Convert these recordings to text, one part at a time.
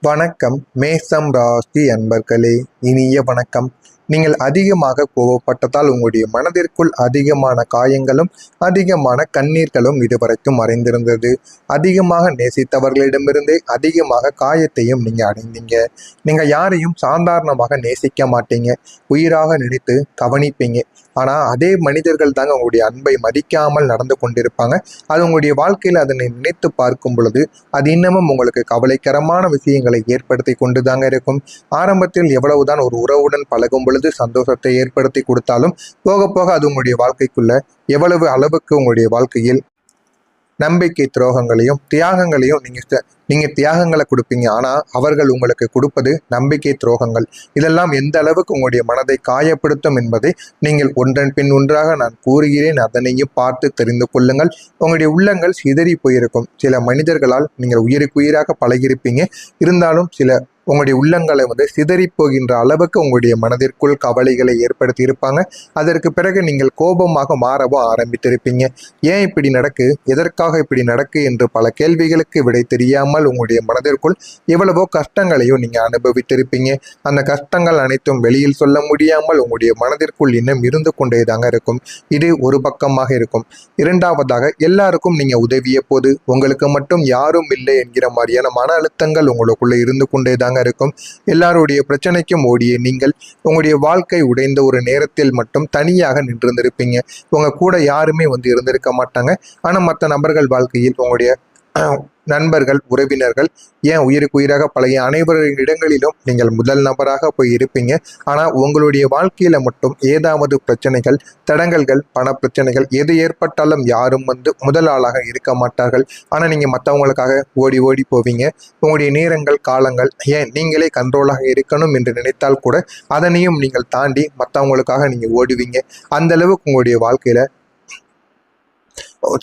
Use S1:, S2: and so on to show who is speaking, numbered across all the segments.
S1: வணக்கம் மேசம் ராசி அன்பர்களே, இனிய வணக்கம். நீங்கள் அதிகமாக கோபப்பட்டதால் உங்களுடைய மனதிற்குள் அதிகமான காயங்களும் அதிகமான கண்ணீர்களும் இதுவரைக்கும் மறைந்திருந்தது. அதிகமாக நேசித்தவர்களிடமிருந்தே அதிகமாக காயத்தையும் நீங்க அடைந்தீங்க. நீங்க யாரையும் சாதாரணமாக நேசிக்க மாட்டீங்க, உயிராக நினைத்து கவனிப்பீங்க. ஆனா அதே மனிதர்கள் தாங்க உங்களுடைய அன்பை மதிக்காமல் நடந்து கொண்டிருப்பாங்க. அது உங்களுடைய வாழ்க்கையில அதனை நினைத்து பார்க்கும் பொழுது அது இன்னமும் உங்களுக்கு கவலைக்கரமான விஷயங்களை ஏற்படுத்தி கொண்டுதாங்க இருக்கும். ஆரம்பத்தில் எவ்வளவுதான் ஒரு உறவுடன் பழகும் பொழுது சந்தோஷத்தை ஏற்படுத்தி கொடுத்தாலும் போக போக அது உங்களுடைய வாழ்க்கைக்குள்ள எவ்வளவு அளவுக்கு உங்களுடைய வாழ்க்கையில் நம்பிக்கை துரோகங்களையும் தியாகங்களையும் நீங்க தியாகங்களை கொடுப்பீங்க. ஆனா அவர்கள் உங்களுக்கு கொடுப்பது நம்பிக்கை துரோகங்கள். இதெல்லாம் எந்த அளவுக்கு உங்களுடைய மனதை காயப்படுத்தும் என்பதை நீங்கள் ஒன்றன் பின் ஒன்றாக நான் கூறுகிறேன். அதனையும் பார்த்து தெரிந்து கொள்ளுங்கள். உங்களுடைய உள்ளங்கள் சிதறி போயிருக்கும். சில மனிதர்களால் நீங்கள் உயிருக்கு உயிராக பழகியிருப்பீங்க. இருந்தாலும் சில உங்களுடைய உள்ளங்களை சிதறி போகின்ற அளவுக்கு உங்களுடைய மனதிற்குள் கவலைகளை ஏற்படுத்தி இருப்பாங்க. அதற்கு பிறகு நீங்கள் கோபமாக மாறவோ ஆரம்பித்திருப்பீங்க. ஏன் இப்படி நடக்கு, எதற்காக இப்படி நடக்கு என்று பல கேள்விகளுக்கு விடை தெரியாமல் உங்களுடைய மனதிற்குள் எவ்வளவோ கஷ்டங்களையும் நீங்க அனுபவித்திருப்பீங்க. அந்த கஷ்டங்கள் அனைத்தும் வெளியில் சொல்ல முடியாமல் உங்களுடைய மனதிற்குள் இன்னும் இருந்து கொண்டேதாங்க இருக்கும். இது ஒரு பக்கமாக இருக்கும். இரண்டாவதாக, எல்லாருக்கும் நீங்க உதவிய போது உங்களுக்கு மட்டும் யாரும் இல்லை என்கிற மாதிரியான மன அழுத்தங்கள் உங்களுக்குள்ள இருந்து கொண்டேதாங்க இருக்கும். எல்லாருடைய பிரச்சனைக்கும் ஓடிய நீங்கள் உங்களுடைய வாழ்க்கை உடைந்த ஒரு நேரத்தில் மட்டும் தனியாக நின்றிருந்திருப்பீங்க. உங்க கூட யாருமே இருந்திருக்க மாட்டாங்க. ஆனா மற்ற நபர்கள் வாழ்க்கையில் உங்களுடைய நண்பர்கள், உறவினர்கள், ஏன் உயிருக்கு உயிராக பழகிய அனைவரின் இடங்களிலும் நீங்கள் முதல் நபராக போய் இருப்பீங்க. ஆனா உங்களுடைய வாழ்க்கையில மட்டும் ஏதாவது பிரச்சனைகள், தடங்கல்கள், பண பிரச்சனைகள் எது ஏற்பட்டாலும் யாரும் முதல் ஆளாக இருக்க மாட்டார்கள். ஆனா நீங்க மற்றவங்களுக்காக ஓடி ஓடி போவீங்க. உங்களுடைய நேரங்கள், காலங்கள், ஏன் நீங்களே கண்ட்ரோலாக இருக்கணும் என்று நினைத்தால் கூட அதனையும் நீங்கள் தாண்டி மற்றவங்களுக்காக நீங்க ஓடுவீங்க. அந்த அளவுக்கு உங்களுடைய வாழ்க்கையில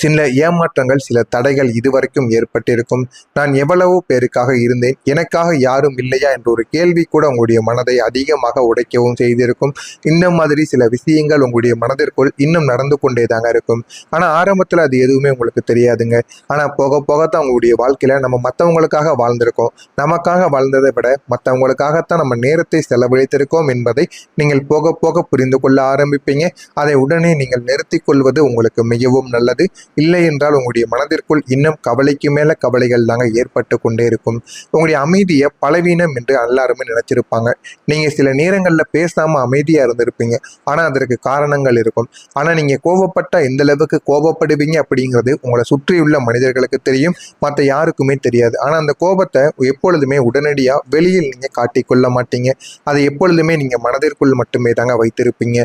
S1: சில ஏமாற்றங்கள், சில தடைகள் இதுவரைக்கும் ஏற்பட்டிருக்கும். நான் எவ்வளவு பேருக்காக இருந்தேன், எனக்காக யாரும் இல்லையா என்ற ஒரு கேள்வி கூட உங்களுடைய மனதை அதிகமாக உடைக்கவும் செய்திருக்கும். இந்த மாதிரி சில விஷயங்கள் உங்களுடைய மனதிற்குள் இன்னும் நடந்து கொண்டேதாங்க இருக்கும். ஆனா ஆரம்பத்துல அது எதுவுமே உங்களுக்கு தெரியாதுங்க. ஆனா போக போகத்தான் உங்களுடைய வாழ்க்கையில நம்ம மற்றவங்களுக்காக வாழ்ந்திருக்கோம். நமக்காக வாழ்ந்ததை விட மற்றவங்களுக்காகத்தான் நம்ம நேரத்தை செலவழித்திருக்கோம் என்பதை நீங்கள் போக போக புரிந்து கொள்ள ஆரம்பிப்பீங்க. அதை உடனே நீங்கள் நிறுத்திக் கொள்வது உங்களுக்கு மிகவும் நல்லது. இல்லை என்றால் உங்களுடைய மனதிற்குள் இன்னும் கவலைக்கு மேல கவலைகள் தாங்க ஏற்பட்டு கொண்டே இருக்கும். உங்களுடைய அமைதியை பலவீனம் என்று எல்லாருமே நினைச்சிருப்பாங்க. நீங்க சில நேரங்கள்ல பேசாம அமைதியா இருந்திருப்பீங்க. ஆனா அதற்கு காரணங்கள் இருக்கும். ஆனா நீங்க கோபப்பட்ட எந்த அளவுக்கு கோபப்படுவீங்க அப்படிங்கிறது உங்களை சுற்றியுள்ள மனிதர்களுக்கு தெரியும், மற்ற யாருக்குமே தெரியாது. ஆனா அந்த கோபத்தை எப்பொழுதுமே உடனடியா வெளியில் நீங்க காட்டிக்கொள்ள மாட்டீங்க. அதை எப்பொழுதுமே நீங்க மனதிற்குள் மட்டுமே தாங்க வைத்திருப்பீங்க.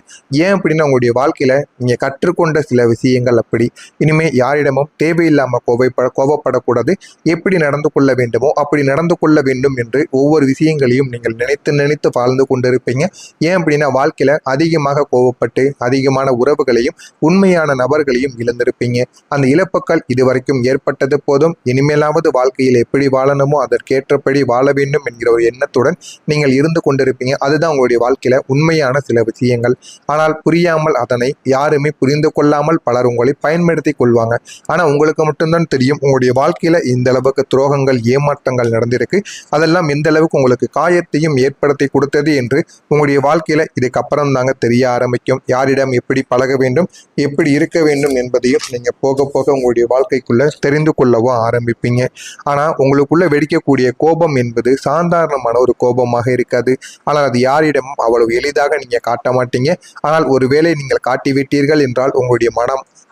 S1: ஏன் அப்படின்னா உங்களுடைய வாழ்க்கையில நீங்க கற்றுக்கொண்ட சில விஷயங்கள் அப்படி. இனிமே யாரிடமும் தேவையில்லாம கோபப்படக்கூடாது. எப்படி நடந்து கொள்ள வேண்டுமோ அப்படி நடந்து கொள்ள வேண்டும் என்று ஒவ்வொரு விஷயங்களையும் நீங்கள் நினைத்து நினைத்து வாழ்ந்து கொண்டிருப்பீங்க. ஏன் அப்படின்னா வாழ்க்கையில அதிகமாக கோபப்பட்டு அதிகமான உறவுகளையும் உண்மையான நபர்களையும் இழந்திருப்பீங்க. அந்த இழப்புகள் இதுவரைக்கும் ஏற்பட்டது போதும். இனிமேலாவது வாழ்க்கையில் எப்படி வாழணுமோ அதற்கேற்றபடி வாழ வேண்டும் என்கிற ஒரு எண்ணத்துடன் நீங்கள் இருந்து கொண்டிருப்பீங்க. அதுதான் உங்களுடைய வாழ்க்கையில உண்மையான சில விஷயங்கள். ஆனால் புரியாமல் அதனை யாருமே புரிந்து கொள்ளாமல் பலர் உங்களை பயன்படுத்தி கொள்வாங்க. ஆனா உங்களுக்கு மட்டும்தான் தெரியும் உங்களுடைய வாழ்க்கையில இந்த அளவுக்கு துரோகங்கள், ஏமாற்றங்கள் நடந்திருக்கு. அதெல்லாம் எந்த அளவுக்கு உங்களுக்கு காயத்தையும் ஏற்படுத்தி கொடுத்தது என்று உங்களுடைய வாழ்க்கையில இதுக்கப்புறம் தாங்க தெரிய ஆரம்பிக்கும். யாரிடம் எப்படி பழக வேண்டும், எப்படி இருக்க வேண்டும் என்பதையும் நீங்க போக போக உங்களுடைய வாழ்க்கைக்குள்ள தெரிந்து கொள்ளவும் ஆரம்பிப்பீங்க. ஆனா உங்களுக்குள்ள வெடிக்கக்கூடிய கோபம் என்பது சாதாரணமான ஒரு கோபமாக இருக்காது. ஆனால் அது யாரிடமும் அவ்வளவு எளிதாக நீங்க காட்ட மாட்டீங்க. ஆனால் ஒருவேளை நீங்கள் காட்டிவிட்டீர்கள் என்றால்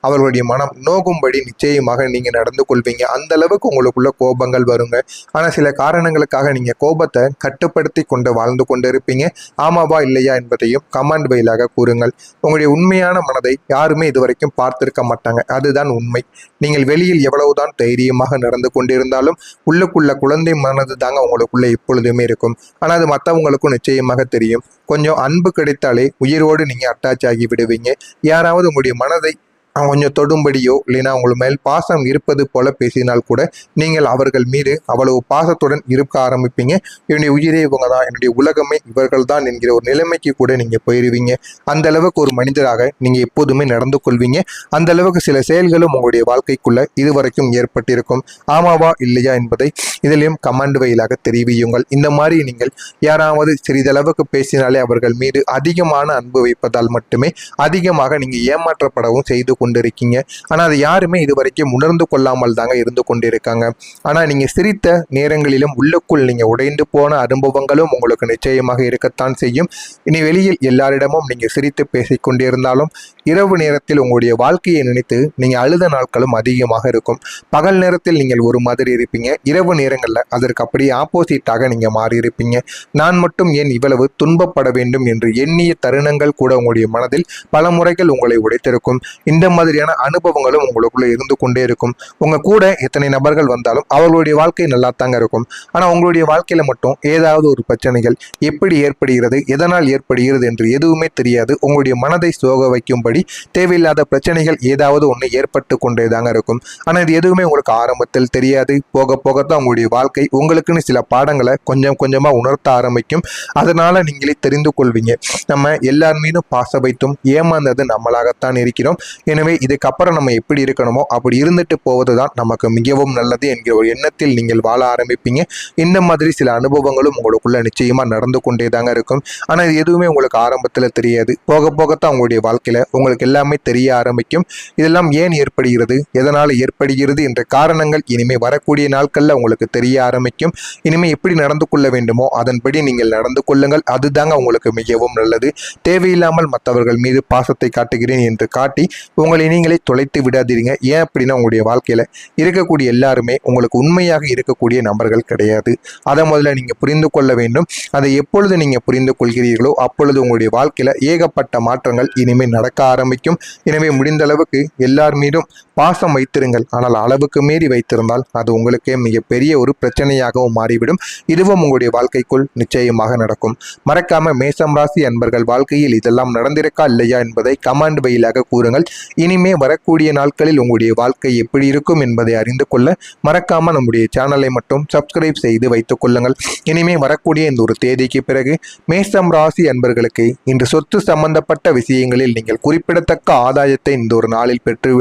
S1: அவர்களுடைய மனம் நோகும்படி நிச்சயமாக நீங்க நடந்து கொள்வீங்க. அந்த அளவுக்கு உங்களுக்குள்ள கோபங்கள் வருங்க. ஆனா சில காரணங்களுக்காக நீங்க கோபத்தை கட்டுப்படுத்தி கொண்டு வாழ்ந்து கொண்டு இருப்பீங்க. ஆமாவா இல்லையா என்பதையும் கமெண்ட் வழியாக கூறுங்கள். உங்களுடைய உண்மையான மனதை யாருமே இதுவரைக்கும் பார்த்திருக்க மாட்டாங்க. அதுதான் உண்மை. நீங்கள் வெளியில் எவ்வளவுதான் தைரியமாக நடந்து கொண்டிருந்தாலும் உள்ளுக்குள்ள குழந்தை மனது தாங்க உங்களுக்குள்ள எப்பொழுதுமே இருக்கும். ஆனா அது மற்றவங்களுக்கும் நிச்சயமாக தெரியும். கொஞ்சம் அன்பு கிடைத்தாலே உயிரோடு நீங்க அட்டாச் ஆகி விடுவீங்க. யாராவது உங்களுடைய மனதை கொஞ்சம் தொடும்படியோ இல்லைன்னா உங்கள் மேல் பாசம் இருப்பது போல பேசினால் கூட நீங்கள் அவர்கள் மீது அவ்வளவு பாசத்துடன் இருக்க ஆரம்பிப்பீங்க. என்னுடைய உயிரே இவங்க தான், என்னுடைய உலகமே இவர்கள் தான் என்கிற ஒரு நிலைமைக்கு கூட நீங்க போயிருவீங்க. அந்த அளவுக்கு ஒரு மனிதராக நீங்க எப்போதுமே நடந்து கொள்வீங்க. அந்த அளவுக்கு சில செயல்களும் உங்களுடைய வாழ்க்கைக்குள்ள இதுவரைக்கும் ஏற்பட்டிருக்கும். ஆமாவா இல்லையா என்பதை இதிலையும் கமெண்ட் வழியாக தெரிவியுங்கள். இந்த மாதிரி நீங்கள் யாராவது சிறிதளவுக்கு பேசினாலே அவர்கள் மீது அதிகமான அன்பு வைப்பதால் மட்டுமே அதிகமாக நீங்க ஏமாற்றப்படவும் செய்து கொண்டிருக்கீங்க. ஆனா அது யாருமே இதுவரைக்கும் உணர்ந்து கொள்ளாமல் தாங்க இருந்து கொண்டிருக்காங்க. ஆனா நீங்க சிரித்த நேரங்களிலும் உள்ளுக்குள் நீங்க உடைந்து போன அனுபவங்களும் உங்களுக்கு நிச்சயமாக இருக்கத்தான் செய்யும். இனி வெளியில் எல்லாரிடமும் நீங்க சிரித்து பேசிக் கொண்டிருந்தாலும் இரவு நேரத்தில் உங்களுடைய வாழ்க்கையை நினைத்து நீங்க அழுத நாட்களும் அதிகமாக இருக்கும். பகல் நேரத்தில் நீங்கள் ஒரு மாதிரி இருப்பீங்க, இரவு நேரங்கள்ல அதற்கு அப்படியே ஆப்போசிட்டாக நீங்க மாறி இருப்பீங்க. நான் மட்டும் ஏன் இவ்வளவு துன்பப்பட வேண்டும் என்று எண்ணிய தருணங்கள் கூட உங்களுடைய மனதில் பல முறைகள் உங்களை உடைத்திருக்கும். இந்த மாதிரியான அனுபவங்களும் உங்களுக்குள்ள இருந்து கொண்டே இருக்கும். உங்க கூட எத்தனை நபர்கள் வந்தாலும் அவர்களுடைய வாழ்க்கை நல்லா தாங்க இருக்கும். ஆனா உங்களுடைய வாழ்க்கையில மட்டும் ஏதாவது ஒரு பிரச்சனைகள் எப்படி ஏற்படுகிறது, எதனால் ஏற்படுகிறது என்று எதுவுமே தெரியாது. உங்களுடைய மனதை சோக வைக்கும்படி தேவையில்லாத பிரச்சனைகள் ஏதாவது ஒன்று ஏற்பட்டு கொண்டே தாங்க இருக்கும். ஆனா இது எதுவுமே உங்களுக்கு ஆரம்பத்தில் தெரியாது. போக போகத்தான் உங்களுடைய வாழ்க்கை உங்களுக்குன்னு சில பாடங்களை கொஞ்சம் கொஞ்சமா உணர்த்த ஆரம்பிக்கும். அதனால நீங்களே தெரிந்து கொள்வீங்க, நம்ம எல்லார் மீதும் பாச வைத்தும் ஏமாந்தது நம்மளாகத்தான் இருக்கிறோம். எனவே இதுக்கப்புறம் நம்ம எப்படி இருக்கணுமோ அப்படி இருந்துட்டு போவதுதான் நமக்கு மிகவும் நல்லது என்கிற ஒரு எண்ணத்தில் நீங்கள் வாழ ஆரம்பிப்பீங்க. இந்த மாதிரி சில அனுபவங்களும் உங்களுக்குள்ள நிச்சயமா நடந்து கொண்டே தாங்க இருக்கும். ஆனா இது எதுவுமே உங்களுக்கு ஆரம்பத்துல தெரியாது. போக போகத்தான் உங்களுடைய வாழ்க்கையில உங்களுக்கு எல்லாமே தெரிய ஆரம்பிக்கும். இதெல்லாம் ஏன் ஏற்படுகிறது, எதனால ஏற்படுகிறது என்ற காரணங்கள் இனிமே வரக்கூடிய நாட்கள்ல உங்களுக்கு தெரிய ஆரம்பிக்கும். இனிமே எப்படி நடந்து கொள்ள வேண்டுமோ அதன்படி நீங்கள் நடந்து கொள்ளுங்கள். அதுதாங்க உங்களுக்கு மிகவும் நல்லது. தேவையில்லாமல் மற்றவர்கள் மீது பாசத்தை காட்டுகிறேன் என்று காட்டி உங்களை நீங்களே தொலைத்து விடாதீங்க. ஏன் அப்படின்னா உங்களுடைய வாழ்க்கையில இருக்கக்கூடிய எல்லாருமே உங்களுக்கு உண்மையாக இருக்கக்கூடிய நபர்கள் கிடையாது. அதை முதல்ல நீங்க புரிந்து கொள்ள வேண்டும். அதை எப்பொழுது நீங்க புரிந்து கொள்கிறீர்களோ அப்பொழுது உங்களுடைய வாழ்க்கையில ஏகப்பட்ட மாற்றங்கள் இனிமேல் நடக்க ஆரம்பிக்கும். எனவே முடிந்த அளவுக்கு எல்லார் மீதும் பாசம் வைத்திருங்கள். ஆனால் அளவுக்கு மீறி வைத்திருந்தால் அது உங்களுக்கே மிகப்பெரிய ஒரு பிரச்சனையாகவும் மாறிவிடும். இதுவும் உங்களுடைய வாழ்க்கைக்குள் நிச்சயமாக நடக்கும். மறக்காம மேசம் ராசி அன்பர்கள் வாழ்க்கையில் இதெல்லாம் நடந்திருக்கா இல்லையா என்பதை கமெண்ட் வழியாக கூறுங்கள். இனிமே வரக்கூடிய நாட்களில் உங்களுடைய வாழ்க்கை எப்படி இருக்கும் என்பதை அறிந்து கொள்ள மறக்காம நம்முடைய சேனலை மட்டும் சப்ஸ்கிரைப் செய்து வைத்துக் கொள்ளுங்கள். இனிமே வரக்கூடிய இந்த ஒரு தேதிக்கு பிறகு மேசம் ராசி அன்பர்களுக்கு இன்று சொத்து சம்பந்தப்பட்ட விஷயங்களில் நீங்கள் குறிப்பிடத்தக்க ஆதாயத்தை இந்த ஒரு நாளில் பெற்று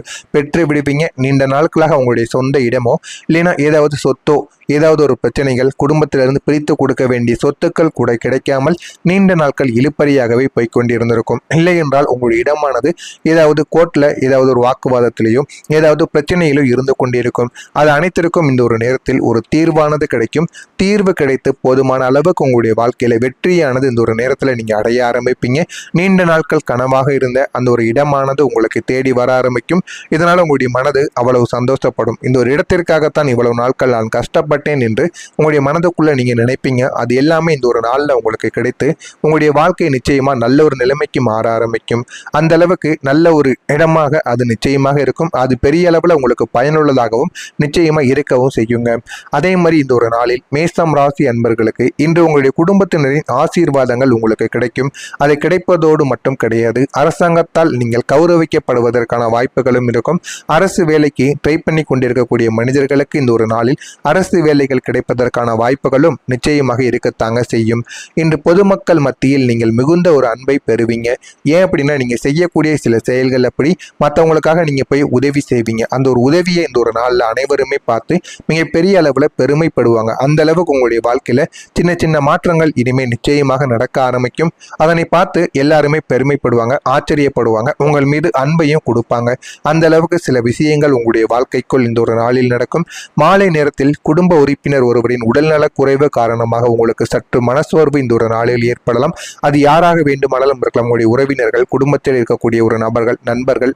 S1: விடுவீங்க. நீண்ட நாட்களாக உங்களுடைய சொந்த இடமோ இல்லைன்னா ஏதாவது சொத்தோ ஏதாவது ஒரு பிரச்சனைகள் குடும்பத்திலிருந்து பிரித்து கொடுக்க வேண்டிய சொத்துக்கள் கூட கிடைக்காமல் நீண்ட நாட்கள் இழுப்பறியாகவே போய்கொண்டிருந்திருக்கும். இல்லை என்றால் உங்களுடைய இடமானது ஏதாவது கோர்ட்ல ஏதாவது ஒரு வாக்குவாதத்திலேயோ ஏதாவது பிரச்சனையிலோ இருந்து கொண்டிருக்கும். அது அனைத்திற்கும் இந்த ஒரு நேரத்தில் ஒரு தீர்வானது கிடைக்கும். தீர்வு கிடைத்து போதுமான அளவுக்கு உங்களுடைய வாழ்க்கையில வெற்றியானது இந்த ஒரு நேரத்தில் நீங்க அடைய ஆரம்பிப்பீங்க. நீண்ட நாட்கள் கனவாக இருந்த அந்த ஒரு இடமானது உங்களுக்கு தேடி வர ஆரம்பிக்கும். இதனால உங்களுடைய மனது அவ்வளவு சந்தோஷப்படும். இந்த ஒரு இடத்திற்காகத்தான் இவ்வளவு நாட்கள் நான் கஷ்டப்பட்டேன் என்று உங்களுடைய மனதுக்குள்ள நீங்க நினைப்பீங்க. அது எல்லாமே இந்த ஒரு நாள்ல உங்களுக்கு கிடைத்து உங்களுடைய வாழ்க்கை நிச்சயமா நல்ல ஒரு நிலைமைக்கு மாற ஆரம்பிக்கும். அந்த அளவுக்கு நல்ல ஒரு இடமாக அது நிச்சயமாக இருக்கும். அது பெரிய அளவுல உங்களுக்கு பயனுள்ளதாகவும் நிச்சயமா இருக்கவும் செய்யுங்க. அதே மாதிரி இந்த ஒரு நாளில் மேசம் ராசி அன்பர்களுக்கு இன்று உங்களுடைய குடும்பத்தினரின் ஆசீர்வாதங்கள் உங்களுக்கு கிடைக்கும். அதை கிடைப்பதோடு மட்டும் கிடையாது, அரசாங்கத்தால் நீங்கள் கௌரவிக்கப்படுவதற்கான வாய்ப்புகளும் இருக்கும். அரசு வேலைக்கு ட்ரை பண்ணி கொண்டிருக்கக்கூடிய மனிதர்களுக்கு இந்த ஒரு நாளில் அரசு வேலைகள் கிடைப்பதற்கான வாய்ப்புகளும் நிச்சயமாக இருக்கத்தாங்க செய்யும். இன்று பொதுமக்கள் மத்தியில் நீங்கள் மிகுந்த ஒரு அன்பை பெறுவீங்க. ஏன் அப்படின்னா நீங்க செய்யக்கூடிய சில செயல்கள் அப்படி மற்றவங்களுக்காக நீங்க போய் உதவி செய்வீங்க. அந்த ஒரு உதவியை இந்த ஒரு நாளில் அனைவருமே பார்த்து மிகப்பெரிய அளவுல பெருமைப்படுவாங்க. அந்த அளவுக்கு உங்களுடைய வாழ்க்கையில சின்ன சின்ன மாற்றங்கள் இனிமேல் நிச்சயமாக நடக்க ஆரம்பிக்கும். அதனை பார்த்து எல்லாருமே பெருமைப்படுவாங்க, ஆச்சரியப்படுவாங்க, உங்கள் மீது அன்பையும் கொடுப்பாங்க. அந்த அளவுக்கு சில விஷயங்கள் உங்களுடைய வாழ்க்கைக்குள் இந்த ஒரு நாளில் நடக்கும். மாலை நேரத்தில் குடும்ப உறுப்பினர் ஒருவரின் உடல்நலக் குறைவு காரணமாக உங்களுக்கு சற்று மனசோர்வு இந்த ஒரு நாளில் ஏற்படலாம். அது யாராக வேண்டுமானாலும் இருக்கலாம். உங்களுடைய உறவினர்கள், குடும்பத்தில் இருக்கக்கூடிய ஒரு நபர்கள், நண்பர்கள்,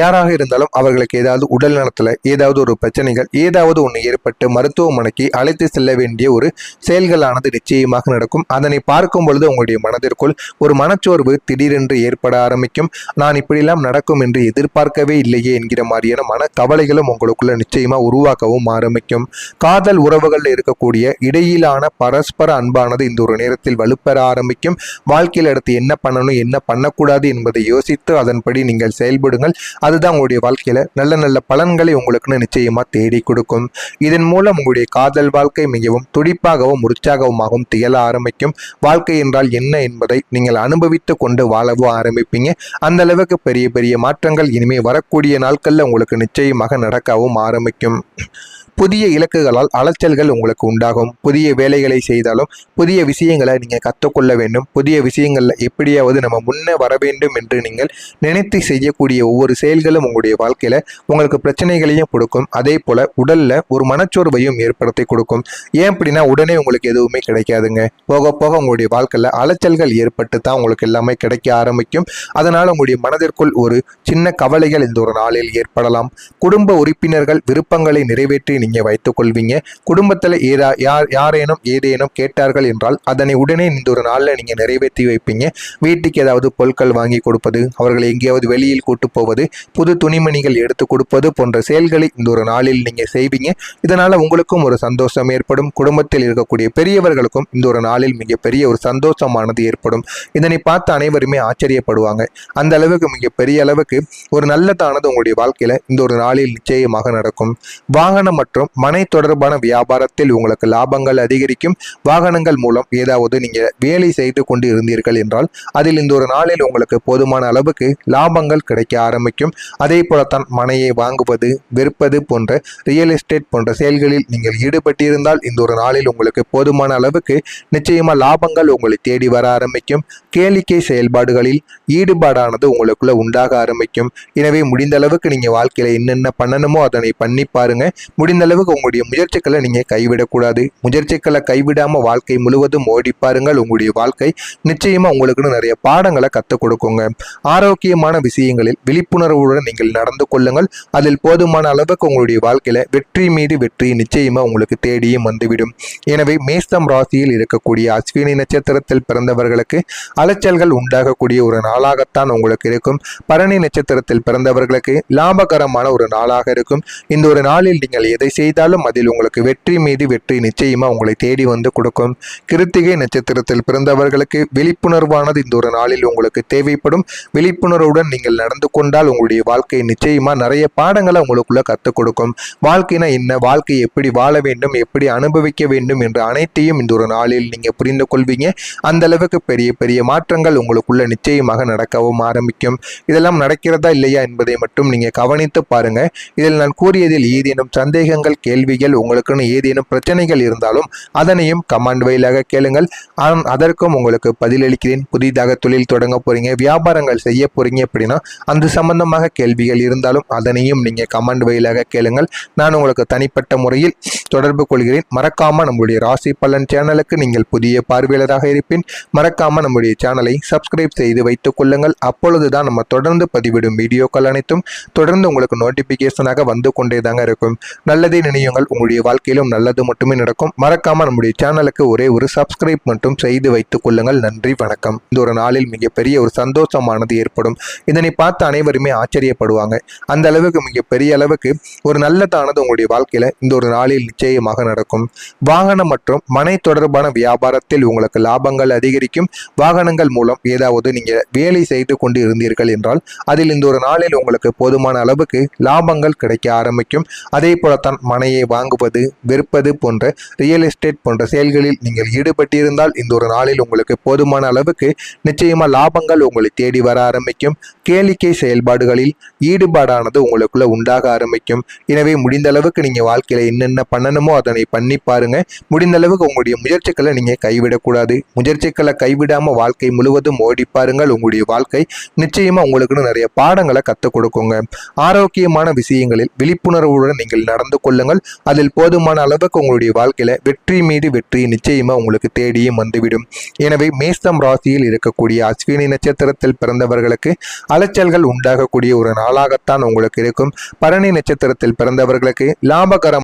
S1: யாராக இருந்தாலும் அவர்களுக்கு ஏதாவது உடல் நலத்துல ஏதாவது ஒரு பிரச்சனைகள் ஏதாவது ஒன்று ஏற்பட்டு மருத்துவமனைக்கு அழைத்து செல்ல வேண்டிய ஒரு செயல்களானது நிச்சயமாக நடக்கும். அதனை பார்க்கும் பொழுது உங்களுடைய மனதிற்குள் ஒரு மனச்சோர்வு திடீரென்று ஏற்பட ஆரம்பிக்கும். நான் இப்படியெல்லாம் நடக்கும் என்று எதிர்பார்க்கவே இல்லையே என்கிற மாதிரியான மன கவலைகளும் உங்களுக்குள்ள நிச்சயமா உருவாக்கவும் ஆரம்பிக்கும். காதல் உறவுகள் இருக்கக்கூடிய இடையிலான பரஸ்பர அன்பானது இந்த ஒரு நேரத்தில் வலுப்பெற ஆரம்பிக்கும். வாழ்க்கையில் அடுத்து என்ன பண்ணணும் என்ன பண்ணக்கூடாது என்பதை யோசித்து அதன்படி நீங்கள் செயல்படுங்கள். அதுதான் உங்களுடைய வாழ்க்கையில நல்ல நல்ல பலன்களை உங்களுக்குன்னு நிச்சயமா தேடி கொடுக்கும். இதன் மூலம் உங்களுடைய காதல் வாழ்க்கை மிகவும் துடிப்பாகவும் உற்சாகமாகவும் திகழ ஆரம்பிக்கும். வாழ்க்கை என்றால் என்ன என்பதை நீங்கள் அனுபவித்து கொண்டு வாழவும் ஆரம்பிப்பீங்க. அந்த அளவுக்கு பெரிய பெரிய மாற்றங்கள் இனிமே வரக்கூடிய நாட்கள்ல உங்களுக்கு நிச்சயமாக நடக்கவும் ஆரம்பிக்கும். புதிய இலக்குகளால் அலைச்சல்கள் உங்களுக்கு உண்டாகும். புதிய வேலைகளை செய்தாலும் புதிய விஷயங்களை நீங்கள் கற்றுக்கொள்ள வேண்டும். புதிய விஷயங்களில் எப்படியாவது நம்ம முன்னே வர வேண்டும் என்று நீங்கள் நினைத்து செய்யக்கூடிய ஒவ்வொரு செயல்களும் உங்களுடைய வாழ்க்கையில் உங்களுக்கு பிரச்சனைகளையும் கொடுக்கும். அதே போல் உடலில் ஒரு மனச்சோர்வையும் ஏற்படுத்தி கொடுக்கும். ஏன் அப்படின்னா உடனே உங்களுக்கு எதுவுமே கிடைக்காதுங்க. போக போக உங்களுடைய வாழ்க்கையில் அலைச்சல்கள் ஏற்பட்டு தான் உங்களுக்கு எல்லாமே கிடைக்க ஆரம்பிக்கும். அதனால் உங்களுடைய மனதிற்குள் ஒரு சின்ன கவலைகள் இந்த ஒரு நாளில் ஏற்படலாம். குடும்ப உறுப்பினர்கள் விருப்பங்களை நிறைவேற்றி நீங்க வைத்துக் கொள்வீங்க. குடும்பத்துல யாரேனும் ஏதேனும் கேட்டார்கள் என்றால் அதனை உடனே இந்த ஒரு நாள்ல நீங்க நிறைவேற்றி வைப்பீங்க. வீட்டுக்கு ஏதாவது பொருட்கள் வாங்கி கொடுப்பது, அவர்களை எங்கேயாவது வெளியில் கூட்டு போவது, புது துணிமணிகள் எடுத்து கொடுப்பது போன்ற செயல்களை இந்த ஒரு நாளில் நீங்க செய்வீங்க. இதனால உங்களுக்கும் ஒரு சந்தோஷம் ஏற்படும். குடும்பத்தில் இருக்கக்கூடிய பெரியவர்களுக்கும் இந்த ஒரு நாளில் மிகப்பெரிய ஒரு சந்தோஷமானது ஏற்படும். இதனை பார்த்து அனைவருமே ஆச்சரியப்படுவாங்க. அந்த அளவுக்கு மிகப்பெரிய அளவுக்கு ஒரு நல்லதானது உங்களுடைய வாழ்க்கையில இந்த ஒரு நாளில் நிச்சயமாக நடக்கும். வாகனம் மற்றும் மனை தொடர்பான வியாபாரத்தில் உங்களுக்கு லாபங்கள் அதிகரிக்கும். வாகனங்கள் மூலம் ஏதாவது நீங்க வேலை செய்து கொண்டு இருந்தீர்கள் என்றால் அதில் இந்த ஒரு நாளில் உங்களுக்கு போதுமான அளவுக்கு லாபங்கள் கிடைக்க ஆரம்பிக்கும். அதே போலத்தான் மனையை வாங்குவது விற்பது போன்ற ரியல் எஸ்டேட் போன்ற செயல்களில் நீங்கள் ஈடுபட்டிருந்தால் இந்த ஒரு நாளில் உங்களுக்கு போதுமான அளவுக்கு நிச்சயமா லாபங்கள் உங்களை தேடி வர ஆரம்பிக்கும். கேளிக்கை செயல்பாடுகளில் ஈடுபாடானது உங்களுக்குள்ள உண்டாக ஆரம்பிக்கும். எனவே முடிந்த அளவுக்கு நீங்க வாழ்க்கையில என்னென்ன பண்ணணுமோ அதனை பண்ணி பாருங்க. முடிந்த அளவுக்கு உங்களுடைய முயற்சிகளை நீங்க கைவிடக்கூடாது. முயற்சிகளை கைவிடாம வாழ்க்கை முழுவதும் ஓடி பாருங்கள். உங்களுடைய வாழ்க்கை நிச்சயமா உங்களுக்குன்னு நிறைய பாடங்களை கற்றுக் கொடுக்குங்க. ஆரோக்கியமான விஷயங்களில் விழிப்புணர்வுடன் நீங்கள் நடந்து கொள்ளுங்கள். அதில் போதுமான அளவுக்கு உங்களுடைய வாழ்க்கையில வெற்றி மீது வெற்றி நிச்சயமா உங்களுக்கு தேடியும் வந்துவிடும். எனவே மேஷம் ராசியில் இருக்கக்கூடிய அஸ்வினி நட்சத்திரத்தில் பிறந்தவர்களுக்கு அலைச்சல்கள் உண்டாகக்கூடிய ஒரு நாளாகத்தான் உங்களுக்கு இருக்கும். பரணி நட்சத்திரத்தில் பிறந்தவர்களுக்கு லாபகரமான ஒரு நாளாக இருக்கும். இந்த ஒரு நாளில் நீங்கள் எதை செய்தாலும் அதில் உங்களுக்கு வெற்றி மீது வெற்றி நிச்சயமா உங்களை தேடி வந்து கொடுக்கும். கிருத்திகை நட்சத்திரத்தில் பிறந்தவர்களுக்கு விழிப்புணர்வானது இந்த ஒரு நாளில் உங்களுக்கு தேவைப்படும். விழிப்புணர்வுடன் நீங்கள் நடந்து கொண்டால் உங்களுடைய வாழ்க்கை நிச்சயமா நிறைய பாடங்களை உங்களுக்குள்ள கற்றுக் கொடுக்கும். வாழ்க்கைனா என்ன, வாழ்க்கை எப்படி வாழ வேண்டும், எப்படி அனுபவிக்க வேண்டும் என்று அனைத்தையும் இந்த ஒரு நாளில் நீங்க புரிந்து கொள்வீங்க. அந்த அளவுக்கு பெரிய பெரிய மாற்றங்கள் உங்களுக்குள்ள நிச்சயமாக நடக்கவும் ஆரம்பிக்கும். இதெல்லாம் நடக்கிறதா இல்லையா என்பதை மட்டும் நீங்க கவனித்து பாருங்க. இதில் நான் கூறியதில் ஏதேனும் சந்தேகங்கள் கேள்விகள் உங்களுக்குன்னு ஏதேனும் பிரச்சனைகள் இருந்தாலும் அதனையும் கமெண்ட் வாயிலாக கேளுங்கள். அதற்கும் உங்களுக்கு பதிலளிக்கிறேன். புதிதாக தொழில் தொடங்க போறீங்க, வியாபாரங்கள் செய்ய போறீங்க அப்படின்னா அந்த சம்பந்தமாக கேள்விகள் இருந்தாலும் அதனையும் நீங்க கமெண்ட் வாயிலாக கேளுங்கள். நான் உங்களுக்கு தனிப்பட்ட முறையில் தொடர்பு கொள்கிறேன். மறக்காம நம்முடைய ராசி பலன் சேனலுக்கு நீங்கள் புதிய பார்வையாளராக இருப்பேன். மறக்காம நம்முடைய சேனலை சப்ஸ்கிரைப் செய்து வைத்துக் கொள்ளுங்கள். அப்பொழுதுதான் நம்ம தொடர்ந்து பதிவிடும் வீடியோக்கள் அனைத்தும் தொடர்ந்து உங்களுக்கு நோட்டிபிகேஷனாக வந்து கொண்டே தாங்க இருக்கும். நல்லதே நினையுங்கள், உங்களுடைய வாழ்க்கையிலும் நல்லது மட்டுமே நடக்கும். மறக்காம நம்முடைய சேனலுக்கு ஒரே ஒரு சப்ஸ்கிரைப் மட்டும் செய்து வைத்துக் கொள்ளுங்கள். நன்றி, வணக்கம். இந்த ஒரு நாளில் மிகப்பெரிய ஒரு சந்தோஷமானது ஏற்படும். இதனை பார்த்து அனைவருமே ஆச்சரியப்படுவாங்க. அந்த அளவுக்கு மிகப்பெரிய அளவுக்கு ஒரு நல்லதானது உங்களுடைய வாழ்க்கையில இந்த ஒரு நாளில் நிச்சயமாக நடக்கும். வாகனம் மற்றும் மனை தொடர்பான வியாபாரத்தில் உங்களுக்கு லாபங்கள் அதிகரிக்கும். வாகனங்கள் மூலம் ஏதாவது நீங்க வேலை செய்து கொண்டு இருந்தீர்கள் என்றால் அதில் இந்த ஒரு நாளில் உங்களுக்கு போதுமான அளவுக்கு லாபங்கள் கிடைக்க ஆரம்பிக்கும். அதே போலத்தான் மனையை வாங்குவது விற்பது போன்ற ரியல் எஸ்டேட் போன்ற செயல்களில் நீங்கள் ஈடுபட்டிருந்தால் இந்த ஒரு நாளில் உங்களுக்கு போதுமான அளவுக்கு நிச்சயமா லாபங்கள் உங்களை தேடி வர ஆரம்பிக்கும். கேளிக்கை செயல்பாடுகளில் ஈடுபாடானது உங்களுக்குள்ள உண்டாக ஆரம்பிக்கும். எனவே முடிந்த அளவுக்கு நீங்க வாழ்க்கையில என்னென்ன பண்ணணுமோ அதனை பண்ணி பாருங்க. முடிந்த அளவுக்கு உங்களுடைய முயற்சிகளை நீங்க கைவிடக்கூடாது. முயற்சிகளை கைவிடாம வாழ்க்கை முழுவதும் ஓடி பாருங்கள். உங்களுடைய வாழ்க்கை நிச்சயமா உங்களுக்குன்னு நிறைய பாடங்களை கற்றுக் கொடுக்குங்க. ஆரோக்கியமான விஷயங்களில் விழிப்புணர்வுடன் நீங்கள் நடந்து கொள்ள கொள்ளுங்கள். அதில் போதுமான அளவுக்கு உங்களுடைய வாழ்க்கையில வெற்றி மீது வெற்றி நிச்சயமா உங்களுக்கு தேடியும் வந்துவிடும். எனவே மேஷம் ராசியில் இருக்கக்கூடிய அஸ்வினி நட்சத்திரத்தில் பிறந்தவர்களுக்கு அலைச்சல்கள் உண்டாகக்கூடிய ஒரு நாளாகத்தான் உங்களுக்கு இருக்கும். பரணி நட்சத்திரத்தில் பிறந்தவர்களுக்கு லாபகரம்